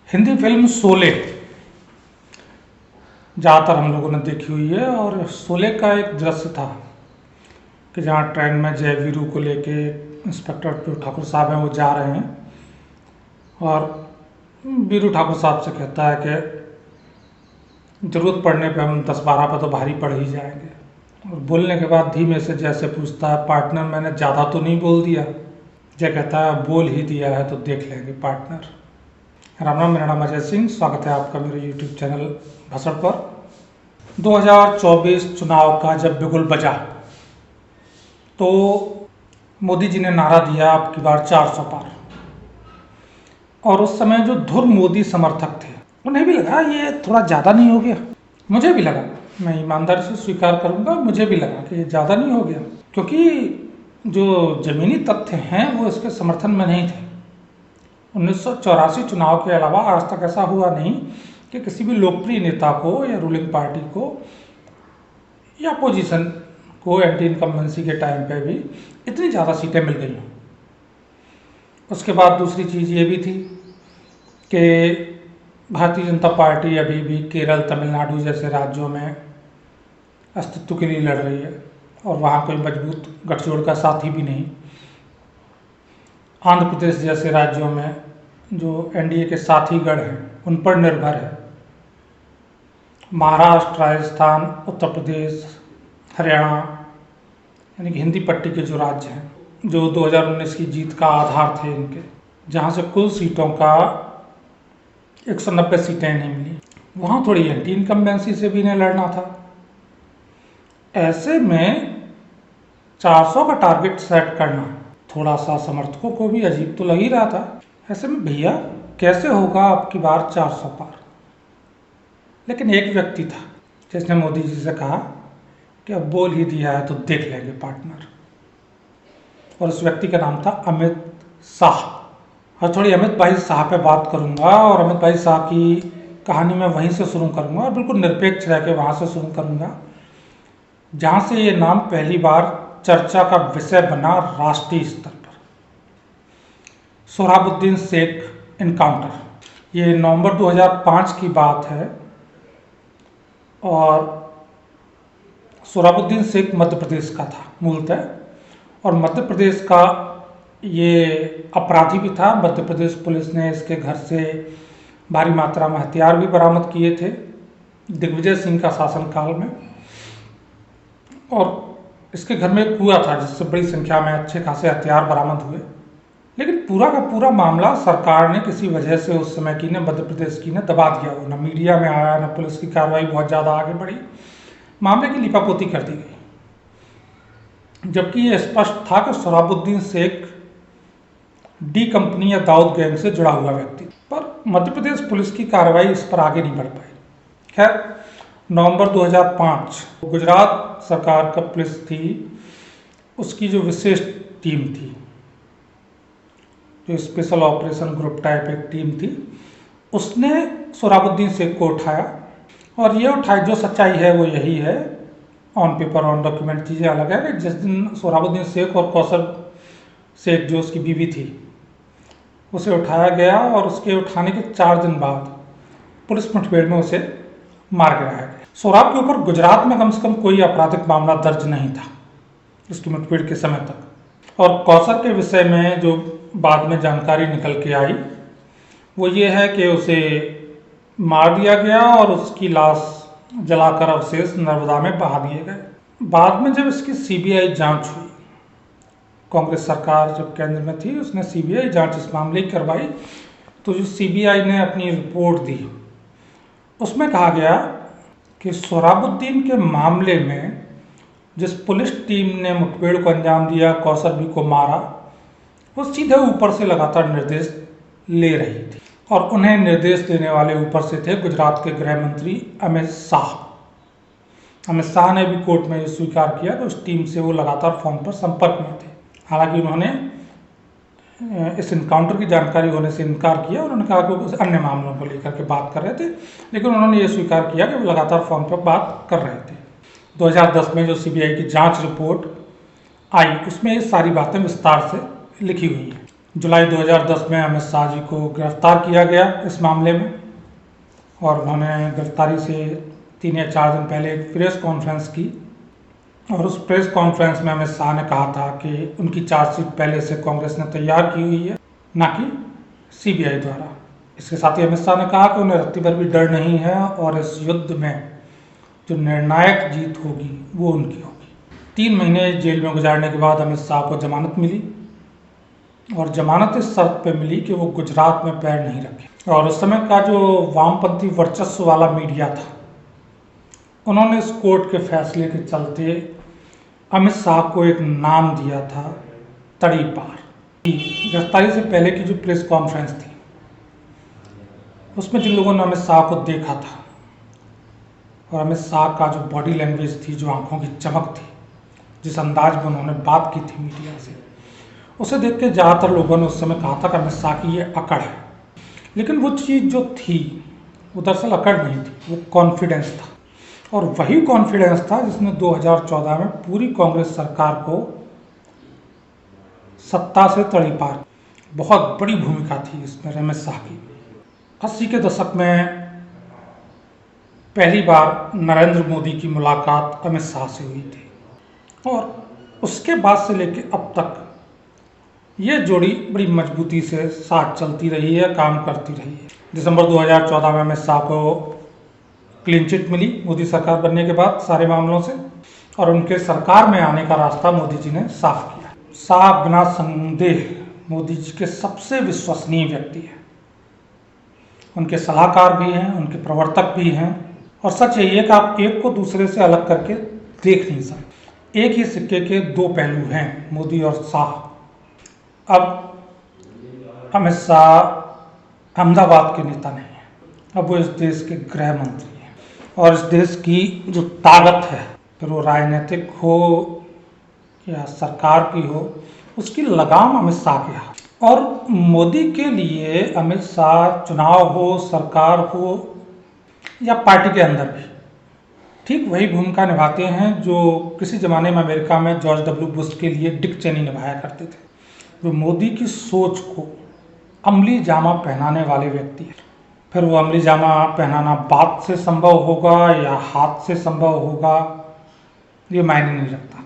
Hindi film Sholay ज़्यादातर हम लोगों ने देखी हुई है। और शोले का एक दृश्य था कि जहाँ ट्रेन में जय वीरू को लेके इंस्पेक्टर जो ठाकुर साहब हैं वो जा रहे हैं और वीरू ठाकुर साहब से कहता है कि ज़रूरत पड़ने पे हम 10-12 पे तो भारी पड़ ही जाएंगे। और बोलने के बाद धीमे से जैसे पूछता है, पार्टनर मैंने ज़्यादा तो नहीं बोल दिया? जय कहता है बोल ही दिया है तो देख लेंगे पार्टनर। राम राम, मेरा नाम अजय सिंह, स्वागत है आपका मेरे यूट्यूब चैनल भसड़ पर। 2024 चुनाव का जब बिगुल बजा तो मोदी जी ने नारा दिया अब की बार 400 पार। और उस समय जो धुर मोदी समर्थक थे उन्हें भी लगा ये थोड़ा ज़्यादा नहीं हो गया। मुझे भी लगा, मैं ईमानदारी से स्वीकार करूंगा, मुझे भी लगा कि ये ज़्यादा नहीं हो गया, क्योंकि जो ज़मीनी तथ्य हैं वो इसके समर्थन में नहीं थे। 1984 चुनाव के अलावा आज तक ऐसा हुआ नहीं कि किसी भी लोकप्रिय नेता को या रूलिंग पार्टी को या अपोजिशन को एंटी इनकम्बेंसी के टाइम पे भी इतनी ज़्यादा सीटें मिल गई। उसके बाद दूसरी चीज़ ये भी थी कि भारतीय जनता पार्टी अभी भी केरल, तमिलनाडु जैसे राज्यों में अस्तित्व के लिए लड़ रही है और वहाँ कोई मजबूत गठजोड़ का साथी भी नहीं। आंध्र प्रदेश जैसे राज्यों में जो एनडीए के साथी गढ़ हैं उन पर निर्भर है। महाराष्ट्र, राजस्थान, उत्तर प्रदेश, हरियाणा यानी कि हिंदी पट्टी के जो राज्य हैं, जो 2019 की जीत का आधार थे इनके, जहाँ से कुल सीटों का 190 सीटें नहीं मिली, वहाँ थोड़ी एंटी इनकम्बेंसी से भी इन्हें लड़ना था। ऐसे में 400 का टारगेट सेट करना थोड़ा सा समर्थकों को भी अजीब तो लग ही रहा था। ऐसे में भैया कैसे होगा अब की बार 400 पार? लेकिन एक व्यक्ति था जिसने मोदी जी से कहा कि अब बोल ही दिया है तो देख लेंगे पार्टनर, और उस व्यक्ति का नाम था अमित शाह। और थोड़ी अमित भाई शाह पे बात करूंगा और अमित भाई शाह की कहानी मैं वहीं से शुरू करूंगा और बिल्कुल निरपेक्ष रह के वहाँ से शुरू करूंगा जहाँ से ये नाम पहली बार चर्चा का विषय बना राष्ट्रीय स्तर पर। सोहराबुद्दीन शेख इनकाउंटर, ये नवंबर 2005 की बात है और सोहराबुद्दीन शेख मध्य प्रदेश का था मूलतः, और मध्य प्रदेश का ये अपराधी भी था। मध्य प्रदेश पुलिस ने इसके घर से भारी मात्रा में हथियार भी बरामद किए थे दिग्विजय सिंह का शासनकाल में, और इसके घर में एक कुआं था जिससे बड़ी संख्या में अच्छे खासे हथियार बरामद हुए। लेकिन पूरा का पूरा मामला सरकार ने किसी वजह से उस समय की ने मध्य प्रदेश की ने दबा दिया। वो ना मीडिया में आया, ना पुलिस की कार्रवाई बहुत ज़्यादा आगे बढ़ी, मामले की लिपापोती कर दी गई। जबकि ये स्पष्ट था कि सोहराबुद्दीन शेख डी कंपनी या दाऊद गैंग से जुड़ा हुआ व्यक्ति, पर मध्य प्रदेश पुलिस की कार्रवाई इस पर आगे नहीं बढ़ पाई। खैर, नवंबर 2005 गुजरात सरकार का पुलिस थी, उसकी जो विशेष टीम थी, जो स्पेशल ऑपरेशन ग्रुप टाइप एक टीम थी, उसने सोहराबुद्दीन शेख को उठाया। और ये उठाई, जो सच्चाई है वो यही है, ऑन पेपर ऑन डॉक्यूमेंट चीज़ें अलग है कि जिस दिन सोहराबुद्दीन शेख और कौसर शेख जो उसकी बीवी थी उसे उठाया गया और उसके उठाने के 4 दिन बाद पुलिस मुठभेड़ में उसे मार गिराया गया। सोहराब के ऊपर गुजरात में कम से कम कोई आपराधिक मामला दर्ज नहीं था उसकी मुठभेड़ के समय तक। और कौसर के विषय में जो बाद में जानकारी निकल के आई वो ये है कि उसे मार दिया गया और उसकी लाश जलाकर अवशेष नर्मदा में बहा दिए गए। बाद में जब इसकी सीबीआई जांच हुई, कांग्रेस सरकार जब केंद्र में थी उसने सीबीआई जांच इस मामले की करवाई, तो जो सीबीआई ने अपनी रिपोर्ट दी उसमें कहा गया कि सोहराबुद्दीन के मामले में जिस पुलिस टीम ने मुठभेड़ को अंजाम दिया, कौसर भी को मारा, वो सीधे ऊपर से लगातार निर्देश ले रही थी। और उन्हें निर्देश देने वाले ऊपर से थे गुजरात के गृह मंत्री अमित शाह। अमित शाह ने भी कोर्ट में ये स्वीकार किया कि उस टीम से वो लगातार फोन पर संपर्क में थे। हालांकि उन्होंने इस इनकाउंटर की जानकारी होने से इनकार किया। उन्होंने कहा कि वो अन्य मामलों को लेकर के बात कर रहे थे, लेकिन उन्होंने ये स्वीकार किया कि वो लगातार फोन पर बात कर रहे थे। 2010 में जो सीबीआई की जांच रिपोर्ट आई उसमें ये सारी बातें विस्तार से लिखी हुई हैं। जुलाई 2010 में अमित शाह जी को गिरफ्तार किया गया इस मामले में, और उन्होंने गिरफ्तारी से 3 या 4 दिन पहले एक प्रेस कॉन्फ्रेंस की, और उस प्रेस कॉन्फ्रेंस में अमित शाह ने कहा था कि उनकी चार्जशीट पहले से कांग्रेस ने तैयार की हुई है, ना कि सीबीआई द्वारा। इसके साथ ही अमित शाह ने कहा कि उन्हें रत्ती भर भी डर नहीं है और इस युद्ध में जो निर्णायक जीत होगी वो उनकी होगी। 3 महीने जेल में गुजारने के बाद अमित शाह को जमानत मिली, और जमानत इस शर्त पे मिली कि वो गुजरात में पैर नहीं रखे। और उस समय का जो वामपंथी वर्चस्व वाला मीडिया था, उन्होंने इस कोर्ट के फैसले के चलते अमित शाह को एक नाम दिया था तड़ीपार। गिरफ्तारी से पहले की जो प्रेस कॉन्फ्रेंस थी, उसमें जिन लोगों ने अमित शाह को देखा था, और अमित शाह का जो बॉडी लैंग्वेज थी, जो आंखों की चमक थी, जिस अंदाज में उन्होंने बात की थी मीडिया से, उसे देख के ज़्यादातर लोगों ने उस समय कहा था कि अमित शाह की ये अकड़ है। लेकिन वो चीज़ जो थी वो दरअसल अकड़ नहीं थी, वो कॉन्फिडेंस था। और वही कॉन्फिडेंस था जिसने 2014 में पूरी कांग्रेस सरकार को सत्ता से तड़ीपार। बहुत बड़ी भूमिका थी इसमें अमित शाह की। 80 के दशक में पहली बार नरेंद्र मोदी की मुलाकात अमित शाह से हुई थी, और उसके बाद से लेकर अब तक ये जोड़ी बड़ी मजबूती से साथ चलती रही है, काम करती रही है। दिसंबर 2014 में अमित शाह को क्लीन चिट मिली मोदी सरकार बनने के बाद सारे मामलों से, और उनके सरकार में आने का रास्ता मोदी जी ने साफ किया। शाह बिना संदेह मोदी जी के सबसे विश्वसनीय व्यक्ति हैं। उनके सलाहकार भी हैं, उनके प्रवर्तक भी हैं, और सच यही है कि आप एक को दूसरे से अलग करके देख नहीं सकते। एक ही सिक्के के 2 पहलू हैं, मोदी और शाह। अब अमित शाह अहमदाबाद के नेता नहीं है, अब वो इस देश के गृह मंत्री हैं, और इस देश की जो ताकत है, फिर वो राजनीतिक हो या सरकार की हो, उसकी लगाम अमित शाह के हाथ। और मोदी के लिए अमित शाह चुनाव हो, सरकार हो या पार्टी के अंदर भी ठीक वही भूमिका निभाते हैं जो किसी ज़माने में अमेरिका में जॉर्ज डब्ल्यू बुश के लिए डिक चेनी निभाया करते थे। वो मोदी की सोच को अमली जामा पहनाने वाले व्यक्ति हैं। फिर वो अमली जामा पहनाना बात से संभव होगा या हाथ से संभव होगा, ये मायने नहीं रखता।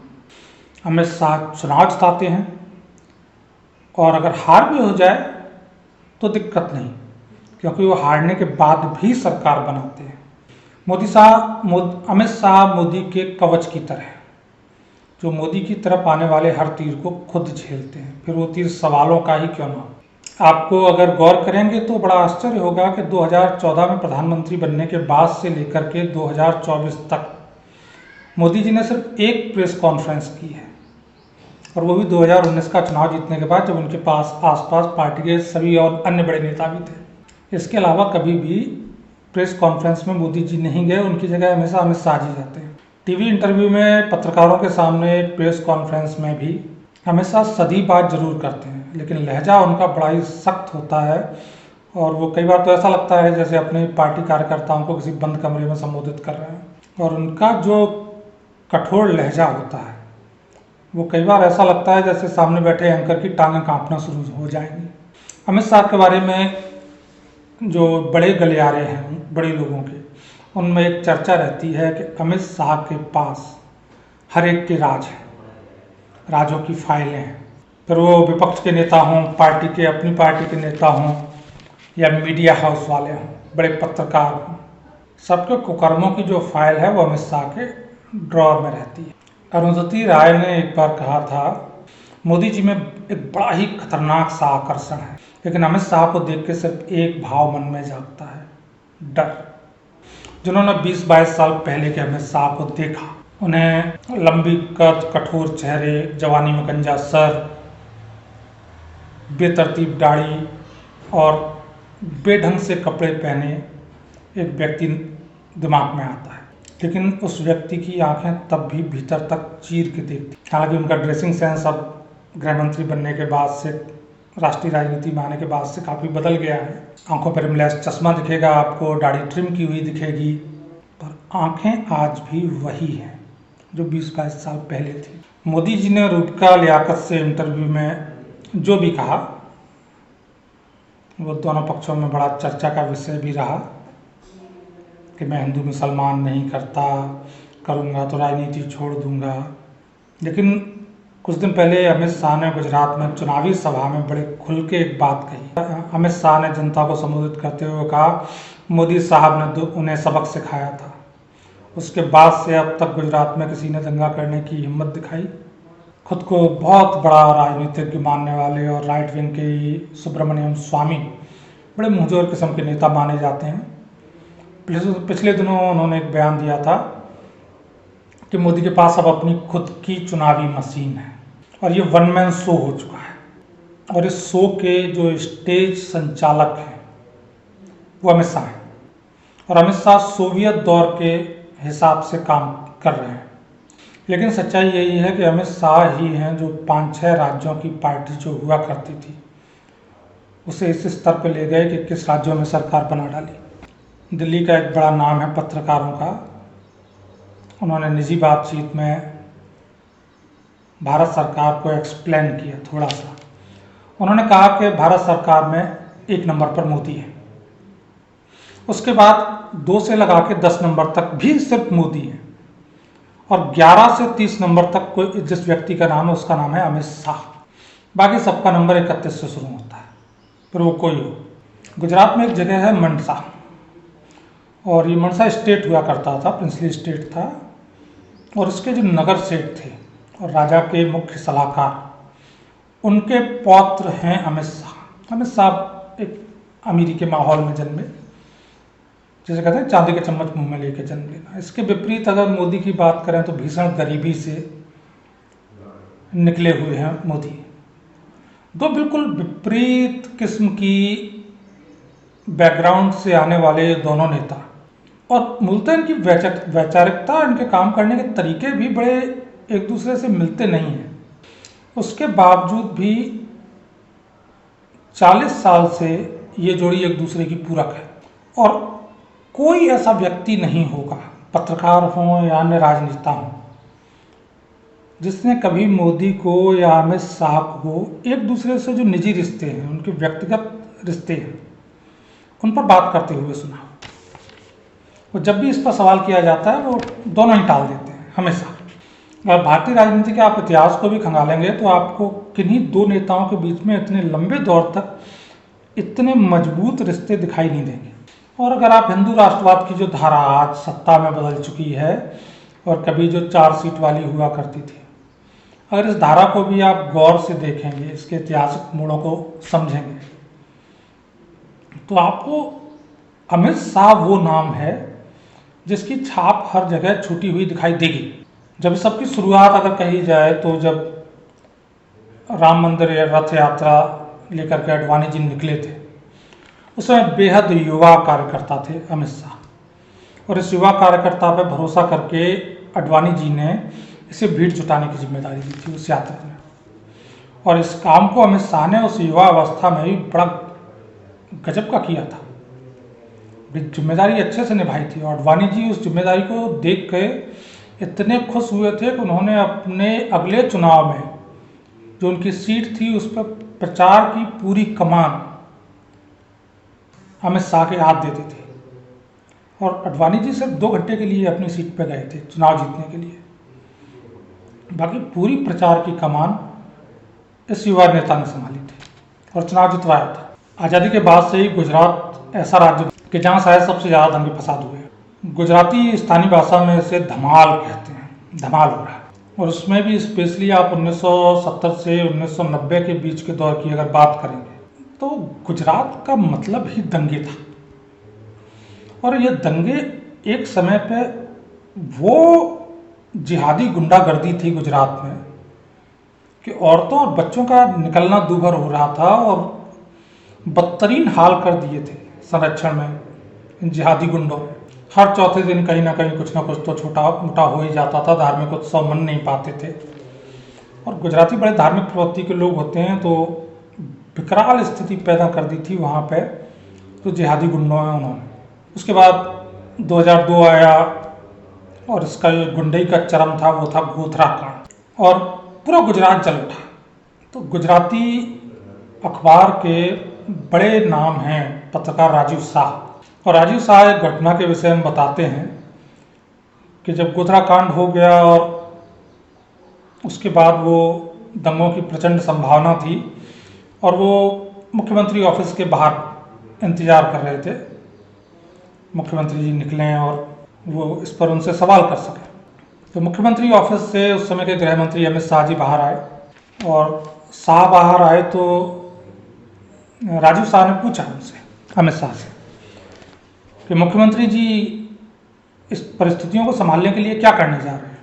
अमित शाह चुनाव जिताते हैं, और अगर हार भी हो जाए तो दिक्कत नहीं, क्योंकि वो हारने के बाद भी सरकार बनाते हैं। अमित शाह मोदी के कवच की तरह, जो मोदी की तरफ आने वाले हर तीर को खुद झेलते हैं, फिर वो तीर सवालों का ही क्यों ना हो। आपको अगर गौर करेंगे तो बड़ा आश्चर्य होगा कि 2014 में प्रधानमंत्री बनने के बाद से लेकर के 2024 तक मोदी जी ने सिर्फ एक प्रेस कॉन्फ्रेंस की है, और वो भी 2019 का चुनाव जीतने के बाद, जब उनके पास आसपास पार्टी के सभी और अन्य बड़े नेता भी थे। इसके अलावा कभी भी प्रेस कॉन्फ्रेंस में मोदी जी नहीं गए, उनकी जगह हमेशा अमित शाह जी जाते हैं। टीवी इंटरव्यू में, पत्रकारों के सामने, प्रेस कॉन्फ्रेंस में भी हमेशा सदी बात जरूर करते हैं, लेकिन लहजा उनका बड़ा ही सख्त होता है, और वो कई बार तो ऐसा लगता है जैसे अपने पार्टी कार्यकर्ताओं को किसी बंद कमरे में संबोधित कर रहे हैं। और उनका जो कठोर लहजा होता है, वो कई बार ऐसा लगता है जैसे सामने बैठे एंकर की टांगें कांपना शुरू हो जाएंगी। अमित शाह के बारे में जो बड़े गलियारे हैं बड़े लोगों के, उनमें एक चर्चा रहती है कि अमित शाह के पास हर एक के राज हैं, राजों की फाइलें हैं। फिर वो विपक्ष के नेता हों, अपनी पार्टी के नेता हों, या मीडिया हाउस वाले हों, बड़े पत्रकार हों, सबके कुकर्मों की जो फाइल है वो अमित शाह के ड्रॉर में रहती है। अरुंधति राय ने एक बार कहा था, मोदी जी में एक बड़ा ही खतरनाक सा आकर्षण है, लेकिन अमित शाह को देख के सिर्फ एक भाव मन में जागता है, डर। जिन्होंने 20-22 साल पहले के अमित शाह को देखा, उन्हें लंबी कद, कठोर चेहरे, जवानी में गंजा सर, बेतरतीब दाढ़ी और बेढंग से कपड़े पहने एक व्यक्ति दिमाग में आता है। लेकिन उस व्यक्ति की आंखें तब भी भीतर तक चीर के देखती। हालांकि उनका ड्रेसिंग सेंस अब गृह मंत्री बनने के बाद से, राष्ट्रीय राजनीति में आने के बाद से काफ़ी बदल गया है। आंखों पर रिमलेस चश्मा दिखेगा आपको, दाढ़ी ट्रिम की हुई दिखेगी, पर आंखें आज भी वही हैं जो 20-22 साल पहले थी। मोदी जी ने रूपका लियाकत से इंटरव्यू में जो भी कहा, वो दोनों पक्षों में बड़ा चर्चा का विषय भी रहा कि मैं हिंदू मुसलमान नहीं करता, करूँगा तो राजनीति छोड़ दूँगा। लेकिन कुछ दिन पहले अमित शाह ने गुजरात में चुनावी सभा में बड़े खुल के एक बात कही। अमित शाह ने जनता को संबोधित करते हुए कहा, मोदी साहब ने उन्हें सबक सिखाया था। उसके बाद से अब तक गुजरात में किसी ने दंगा करने की हिम्मत दिखाई। खुद को बहुत बड़ा राजनीतिज्ञ मानने वाले और राइट विंग के सुब्रमण्यम स्वामी बड़े मुंहजोर किस्म के नेता माने जाते हैं। पिछले दिनों उन्होंने एक बयान दिया था कि मोदी के पास अब अपनी खुद की चुनावी मशीन है और ये वन मैन शो हो चुका है। और इस शो के जो स्टेज संचालक हैं वो अमित शाह हैं और अमित शाह सोवियत दौर के हिसाब से काम कर रहे हैं। लेकिन सच्चाई यही है कि अमित शाह ही हैं जो 5-6 राज्यों की पार्टी जो हुआ करती थी उसे इस स्तर पर ले गए कि किस राज्यों में सरकार बना डाली। दिल्ली का एक बड़ा नाम है पत्रकारों का, उन्होंने निजी बातचीत में भारत सरकार को एक्सप्लेन किया थोड़ा सा। उन्होंने कहा कि भारत सरकार में 1 नंबर पर मोदी है, उसके बाद 2 से लगा के 10 नंबर तक भी सिर्फ मोदी है और 11 से 30 नंबर तक कोई जिस व्यक्ति का नाम है उसका नाम है अमित शाह। बाकी सबका नंबर 31 से शुरू होता है, फिर वो कोई हो। गुजरात में एक जगह है मनसा और ये मनसा स्टेट हुआ करता था, प्रिंसली स्टेट था और इसके जो नगर सेठ थे और राजा के मुख्य सलाहकार उनके पौत्र हैं अमित शाह। अमित शाह एक अमीरी के माहौल में जन्मे, जैसे कहते हैं चांदी के चम्मच मुंह में लेके जन्म लेना। इसके विपरीत अगर मोदी की बात करें तो भीषण गरीबी से निकले हुए हैं मोदी। दो बिल्कुल विपरीत किस्म की बैकग्राउंड से आने वाले दोनों नेता और मूलतः इनकी वैचारिकता, इनके काम करने के तरीके भी बड़े एक दूसरे से मिलते नहीं हैं। उसके बावजूद भी 40 साल से ये जोड़ी एक दूसरे की पूरक है और कोई ऐसा व्यक्ति नहीं होगा, पत्रकार हों या अन्य राजनेता हों, जिसने कभी मोदी को या अमित शाह को एक दूसरे से जो निजी रिश्ते हैं, उनके व्यक्तिगत रिश्ते हैं, उन पर बात करते हुए सुना। वो जब भी इस पर सवाल किया जाता है वो दोनों ही टाल देते हैं हमेशा। अगर भारतीय राजनीति के आप इतिहास को भी खंगालेंगे तो आपको किन्हीं 2 नेताओं के बीच में इतने लंबे दौर तक इतने मजबूत रिश्ते दिखाई नहीं देंगे। और अगर आप हिंदू राष्ट्रवाद की जो धारा आज सत्ता में बदल चुकी है और कभी जो 4 सीट वाली हुआ करती थी, अगर इस धारा को भी आप गौर से देखेंगे, इसके ऐतिहासिक मोड़ों को समझेंगे, तो आपको अमित शाह वो नाम है जिसकी छाप हर जगह छूटी हुई दिखाई देगी। जब सबकी शुरुआत अगर कही जाए तो जब राम मंदिर या रथ यात्रा लेकर के अडवाणी जी निकले थे, उस समय बेहद युवा कार्यकर्ता थे अमित शाह और इस युवा कार्यकर्ता पर भरोसा करके अडवाणी जी ने इसे भीड़ जुटाने की जिम्मेदारी दी थी उस यात्रा में। और इस काम को अमित शाह ने उस युवा अवस्था में भी बड़ा गजब का किया था, जिम्मेदारी अच्छे से निभाई थी। और अडवाणी जी उस जिम्मेदारी को देख के इतने खुश हुए थे कि उन्होंने अपने अगले चुनाव में जो उनकी सीट थी उस पर प्रचार की पूरी कमान अमित शाह के हाथ देते थे और अडवाणी जी सिर्फ 2 घंटे के लिए अपनी सीट पर गए थे चुनाव जीतने के लिए, बाकी पूरी प्रचार की कमान इस युवा नेता ने संभाली थी और चुनाव जितवाया था। आज़ादी के बाद से ही गुजरात ऐसा राज्य कि जहाँ शायद सबसे ज़्यादा दंगे फसाद हुए हैं। गुजराती स्थानीय भाषा में इसे धमाल कहते हैं, धमाल हो रहा है। और उसमें भी स्पेशली आप 1970 से 1990 के बीच के दौर की अगर बात करेंगे तो गुजरात का मतलब ही दंगे था। और ये दंगे एक समय पे वो जिहादी गुंडागर्दी थी गुजरात में कि औरतों और बच्चों का निकलना दूभर हो रहा था और बदतरीन हाल कर दिए थे संरक्षण में इन जिहादी गुंडों। हर चौथे दिन कहीं ना कहीं कुछ ना कुछ तो छोटा मोटा हो ही जाता था, धार्मिक उत्सव मन नहीं पाते थे। और गुजराती बड़े धार्मिक प्रवृत्ति के लोग होते हैं, तो विकराल स्थिति पैदा कर दी थी वहाँ पे तो जिहादी गुंडों में उन्होंने। उसके बाद 2002 आया और इसका जो गुंडई का चरम था वो था गोधरा कांड और पूरा गुजरात जल उठा। तो गुजराती अखबार के बड़े नाम हैं पत्रकार राजीव शाह, और राजीव शाह एक घटना के विषय में बताते हैं कि जब गोधरा कांड हो गया और उसके बाद वो दंगों की प्रचंड संभावना थी और वो मुख्यमंत्री ऑफिस के बाहर इंतजार कर रहे थे मुख्यमंत्री जी निकलें और वो इस पर उनसे सवाल कर सकें। तो मुख्यमंत्री ऑफिस से उस समय के गृह मंत्री अमित शाह जी बाहर आए, और शाह बाहर आए तो राजीव शाह ने पूछा उनसे, अमित शाह से, कि मुख्यमंत्री जी इस परिस्थितियों को संभालने के लिए क्या करने जा रहे हैं।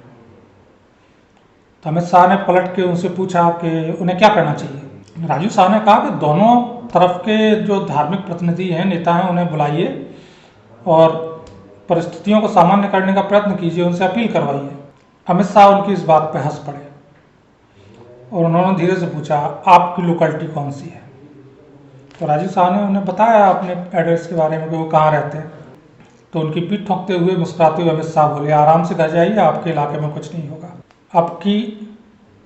तो अमित शाह ने पलट के उनसे पूछा कि उन्हें क्या करना चाहिए। राजीव शाह ने कहा कि दोनों तरफ के जो धार्मिक प्रतिनिधि हैं, नेता हैं, उन्हें बुलाइए और परिस्थितियों को सामान्य करने का प्रयत्न कीजिए, उनसे अपील करवाइए। अमित शाह उनकी इस बात पर हंस पड़े और उन्होंने धीरे से पूछा, आपकी लोकेलिटी कौन सी है। तो राजीव शाह ने उन्हें बताया अपने एड्रेस के बारे में कि वो कहाँ रहते हैं। तो उनकी पीठ ठोंकते हुए मुस्कुराते हुए अमित शाह बोले, आराम से घर जाइए, आपके इलाके में कुछ नहीं होगा, आपकी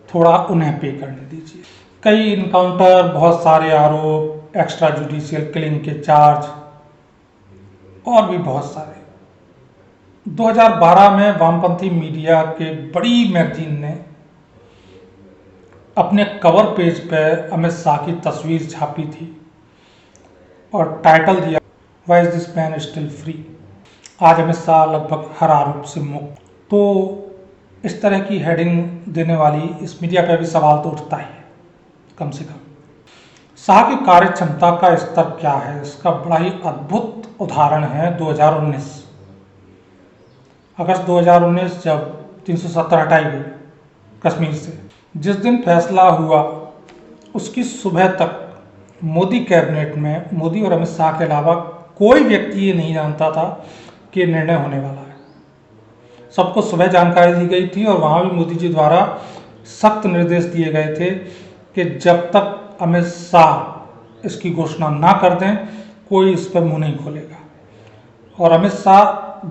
थोड़ा उन्हें पे करने दीजिए। कई इनकाउंटर, बहुत सारे आरोप, एक्स्ट्रा जुडिशियल किलिंग के चार्ज और भी बहुत सारे। 2012 में वामपंथी मीडिया के बड़ी मैगजीन ने अपने कवर पेज पर अमित शाह की तस्वीर छापी थी और टाइटल दिया, why is this man still free. आज अमित शाह लगभग हर आरोप से मुक्त। तो इस तरह की हेडिंग देने वाली इस मीडिया पर भी सवाल तो उठता ही है, कम से कम। शाह की कार्य क्षमता का स्तर क्या है, इसका बड़ा ही अद्भुत उदाहरण है 2019 अगस्त 2019, जब 370 हटाई गई कश्मीर से। जिस दिन फैसला हुआ उसकी सुबह तक मोदी कैबिनेट में मोदी और अमित शाह के अलावा कोई व्यक्ति ये नहीं जानता था कि निर्णय होने वाला है। सबको सुबह जानकारी दी गई थी और वहाँ भी मोदी जी द्वारा सख्त निर्देश दिए गए थे कि जब तक अमित शाह इसकी घोषणा ना कर दें कोई इस पर मुंह नहीं खोलेगा। और अमित शाह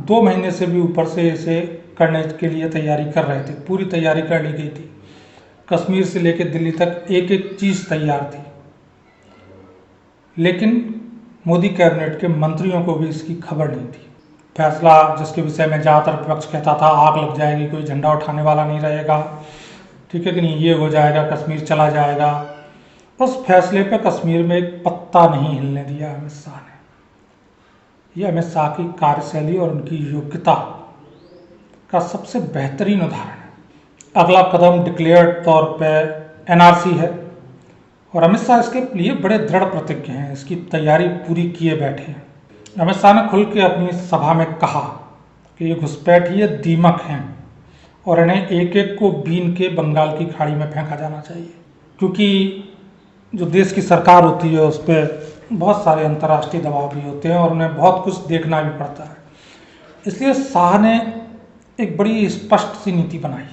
2 महीने से भी ऊपर से इसे करने के लिए तैयारी कर रहे थे, पूरी तैयारी कर ली गई थी। कश्मीर से लेकर दिल्ली तक एक एक चीज़ तैयार थी, लेकिन मोदी कैबिनेट के मंत्रियों को भी इसकी खबर नहीं थी। फैसला जिसके विषय में ज़्यादातर विपक्ष कहता था आग लग जाएगी, कोई झंडा उठाने वाला नहीं रहेगा, ठीक है कि नहीं, ये हो जाएगा, कश्मीर चला जाएगा। उस फैसले पे कश्मीर में एक पत्ता नहीं हिलने दिया अमित शाह ने। ये अमित शाह की कार्यशैली और उनकी योग्यता का सबसे बेहतरीन उदाहरण है। अगला कदम डिक्लेयर्ड तौर पर एनआरसी है और अमित शाह इसके लिए बड़े दृढ़ प्रतिज्ञ हैं, इसकी तैयारी पूरी किए बैठे हैं। अमित शाह ने खुल के अपनी सभा में कहा कि ये घुसपैठिए दीमक हैं और इन्हें एक एक को बीन के बंगाल की खाड़ी में फेंका जाना चाहिए, क्योंकि जो देश की सरकार होती है उस पर बहुत सारे अंतर्राष्ट्रीय दबाव भी होते हैं और उन्हें बहुत कुछ देखना भी पड़ता है। इसलिए शाह ने एक बड़ी स्पष्ट सी नीति बनाई,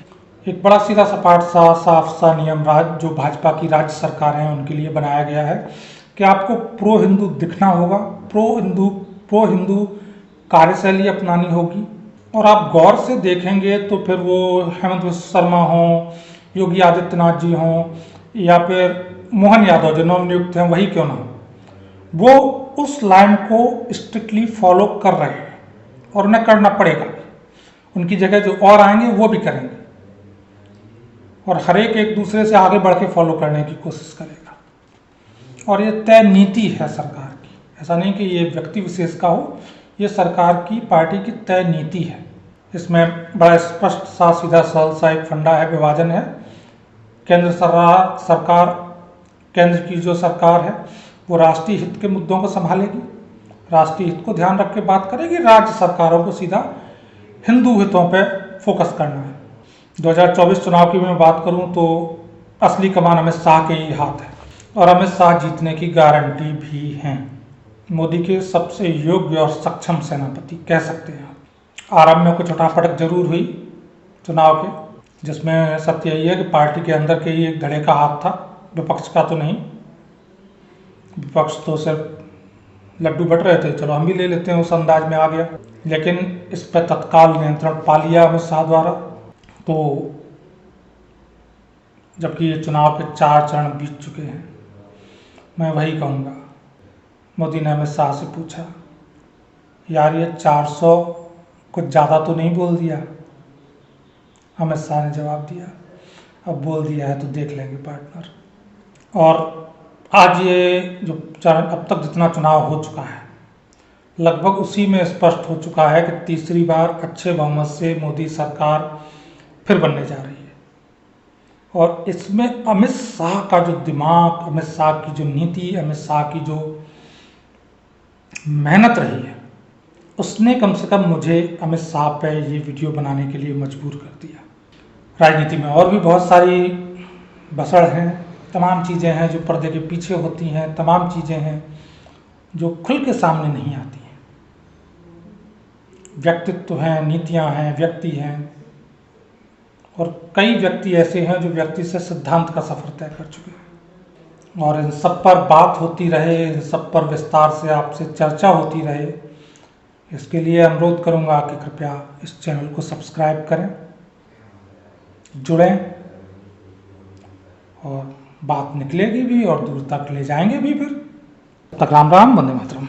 एक बड़ा सीधा सपाट सा साफ सा नियम राज जो भाजपा की राज्य सरकार है उनके लिए बनाया गया है कि आपको प्रो हिंदू दिखना होगा, प्रो हिंदू कार्यशैली अपनानी होगी। और आप गौर से देखेंगे तो फिर वो हेमंत बिस्व शर्मा हों, योगी आदित्यनाथ जी हों या फिर मोहन यादव जो नवनियुक्त हैं वही क्यों ना हो, वो उस लाइन को स्ट्रिक्टली फॉलो कर रहे हैं और उन्हें करना पड़ेगा। उनकी जगह जो और आएंगे वो भी करेंगे और हर एक दूसरे से आगे बढ़ के फॉलो करने की कोशिश करेगा। और ये तय नीति है सरकार की, ऐसा नहीं कि ये व्यक्ति विशेष का हो, ये सरकार की पार्टी की तय नीति है। इसमें बड़ा स्पष्ट सा सीधा सरल सा एक फंडा है, विभाजन है। केंद्र की जो सरकार है वो राष्ट्रीय हित के मुद्दों को संभालेगी, राष्ट्रीय हित को ध्यान रख के बात करेगी। राज्य सरकारों को सीधा हिंदू हितों पे फोकस करना है। 2024 चुनाव की मैं बात करूं तो असली कमान अमित शाह के ही हाथ है और अमित शाह जीतने की गारंटी भी हैं। मोदी के सबसे योग्य और सक्षम सेनापति कह सकते हैं आप। आरंभ में कुछ उठापटक जरूर हुई चुनाव के, जिसमें सत्य यही है कि पार्टी के अंदर के ही एक धड़े का हाथ था, विपक्ष का तो नहीं। विपक्ष तो सिर्फ लड्डू बट रहे थे, चलो हम भी ले लेते हैं, उस अंदाज में आ गया। लेकिन इस पर तत्काल नियंत्रण पा लिया अमित शाह द्वारा। तो जबकि ये चुनाव के 4 चरण बीत चुके हैं, मैं वही कहूँगा मोदी ने अमित शाह से पूछा, यार ये 400 कुछ ज़्यादा तो नहीं बोल दिया? अमित शाह ने जवाब दिया, अब बोल दिया है तो देख लेंगे पार्टनर। और आज ये जो अब तक जितना चुनाव हो चुका है, लगभग उसी में स्पष्ट हो चुका है कि तीसरी बार अच्छे बहुमत से मोदी सरकार फिर बनने जा रही है। और इसमें अमित शाह का जो दिमाग, अमित शाह की जो नीति, अमित शाह की जो मेहनत रही है, उसने कम से कम मुझे अमित शाह पे ये वीडियो बनाने के लिए मजबूर कर दिया। राजनीति में और भी बहुत सारी बसड़ हैं, तमाम चीज़ें हैं जो पर्दे के पीछे होती हैं, तमाम चीज़ें हैं जो खुल के सामने नहीं आती हैं। व्यक्तित्व हैं, नीतियां हैं, व्यक्ति हैं, और कई व्यक्ति ऐसे हैं जो व्यक्ति से सिद्धांत का सफ़र तय कर चुके हैं। और इन सब पर बात होती रहे, इन सब पर विस्तार से आपसे चर्चा होती रहे, इसके लिए अनुरोध करूंगा कि कृपया इस चैनल को सब्सक्राइब करें, जुड़ें, और बात निकलेगी भी और दूर तक ले जाएंगे भी। फिर तक राम राम, वंदे मातरम।